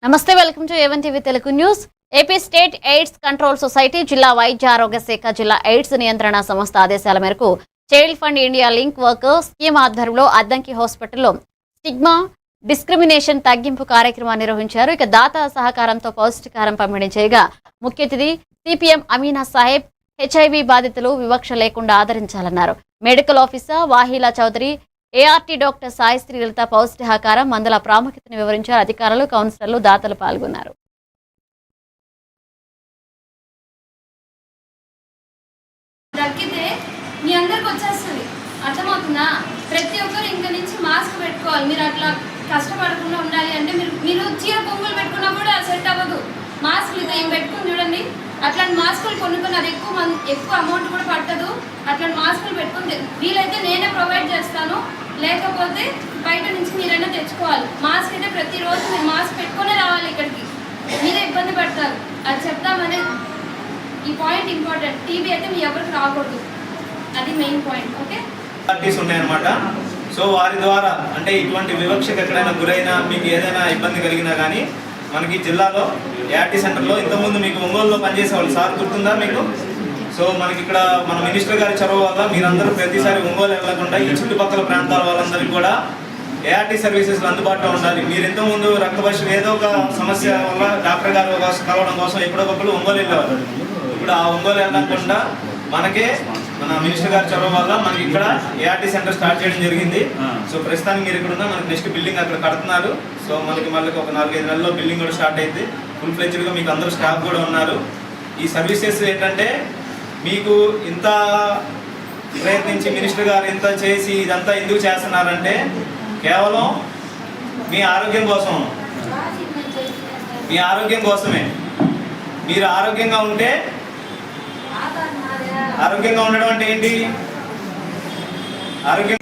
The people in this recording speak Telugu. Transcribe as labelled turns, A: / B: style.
A: నమస్తే, welcome to A1 TV Telugu news. AP state AIDS control society జిల్లా వైద్య ఆరోగ్య శాఖ జిల్లా ఎయిడ్స్ నియంత్రణ సంస్థ ఆదేశాల మేరకు child fund India link work scheme ఆధ్వర్యంలో అద్దంకి హాస్పిటల్లో స్టిగ్మా డిస్క్రిమినేషన్ తగ్గింపు కార్యక్రమాన్ని నిర్వహించారు. ఇక దాత సహకారంతో పౌష్టికాహారం పంపిణీ చేయగా ముఖ్య అతిథి సిపిఎం అమీనా సాహెబ్ హెచ్ఐవి బాధితులు వివక్ష లేకుండా ఆదరించాలన్నారు. Medical officer Vahila Chowdary, ART doctor Sai Srilatha పౌష్టికాహారం మందుల ప్రాముఖ్యతను వివరించారు. అధికారులు, కౌన్సిలర్లు, దాతలు పాల్గొన్నారు.
B: దక్కితే మీ అందరికి వచ్చేస్తుంది, అర్థమవుతుందా? ప్రతి ఒక్కరు ఇంక నుంచి మాస్క్ పెట్టుకోవాలి. మీరు అట్లా కష్టపడకుండా ఉండాలి అంటే మీరు చీర పొంగులు పెట్టుకున్నా కూడా సెట్ అవ్వదు. మాస్కులు ఇది ఏం పెట్టుకుని చూడండి, అట్లాంటి మాస్కులు కొనుక్కొని అది ఎక్కువ అమౌంట్ కూడా పట్టదు. అట్లాంటి మాస్కులు పెట్టుకుని వీలైతే నేనే ప్రొవైడ్ చేస్తాను, లేకపోతే బయట నుంచి మీరైనా తెచ్చుకోవాలి. మాస్క్ అయితే ప్రతిరోజు మీరు మాస్క్ పెట్టుకునే రావాలి, ఇక్కడికి మీరే ఇబ్బంది పడతారు. అది చెప్తామని ఈ పాయింట్ ఇంపార్టెంట్. టీబీ అయితే మీ ఎవరికి రాకూడదు, అది మెయిన్ పాయింట్. ఓకే,
C: పార్టీస్ ఉన్నాయన్నమాట. సో వారి ద్వారా అంటే ఇటువంటి వివక్షకు ఎక్కడైనా గురైనా మీకు ఏదైనా ఇబ్బంది కలిగినా కానీ మనకి జిల్లాలో ఏఆర్టీ సెంటర్లో ఇంతకుముందు మీకు ఒంగోలులో పనిచేసేవాళ్ళు సార్ గుర్తుందా మీకు? సో మనకి ఇక్కడ మన మినిస్టర్ గారి చొరవ వల్ల మీరందరూ ప్రతిసారి ఒంగోలు వెళ్లకుండా ఈ చుట్టుపక్కల ప్రాంతాల వాళ్ళందరికీ కూడా ఏఆర్టీ సర్వీసెస్లు అందుబాటులో ఉండాలి. మీరు ఇంతకుముందు రక్త పరీక్షలు ఏదో ఒక సమస్య వల్ల డాక్టర్ గారు కలవడం కోసం ఎప్పుడొకప్పుడు ఒంగోలు వెళ్ళేవారు. ఇప్పుడు ఆ ఒంగోలు వెళ్ళకుండా మనకే మన మినిస్టర్ గారి చొరవ వల్ల మనకి ఇక్కడ ఏఆర్టీ సెంటర్ స్టార్ట్ చేయడం జరిగింది. సో ప్రస్తుతానికి మీరు ఇక్కడ ఉన్న మనకి నెక్స్ట్ బిల్డింగ్ అక్కడ కడుతున్నారు. సో మనకి మళ్ళీ ఒక 4-5 నెలల్లో బిల్డింగ్ కూడా స్టార్ట్ అయింది. ఫుల్ ఫ్లెడ్జ్డ్గా మీకు అందరూ స్టాఫ్ కూడా ఉన్నారు. ఈ సర్వీసెస్ ఏంటంటే మీకు ఇంత ప్రయత్నించి మినిస్టర్ గారు ఇంత చేసి ఇదంతా ఎందుకు చేస్తున్నారంటే కేవలం మీ ఆరోగ్యం కోసం, మీ ఆరోగ్యం కోసమే. మీరు ఆరోగ్యంగా ఉంటే, ఆరోగ్యంగా ఉండడం అంటే ఏంటి? ఆరోగ్యం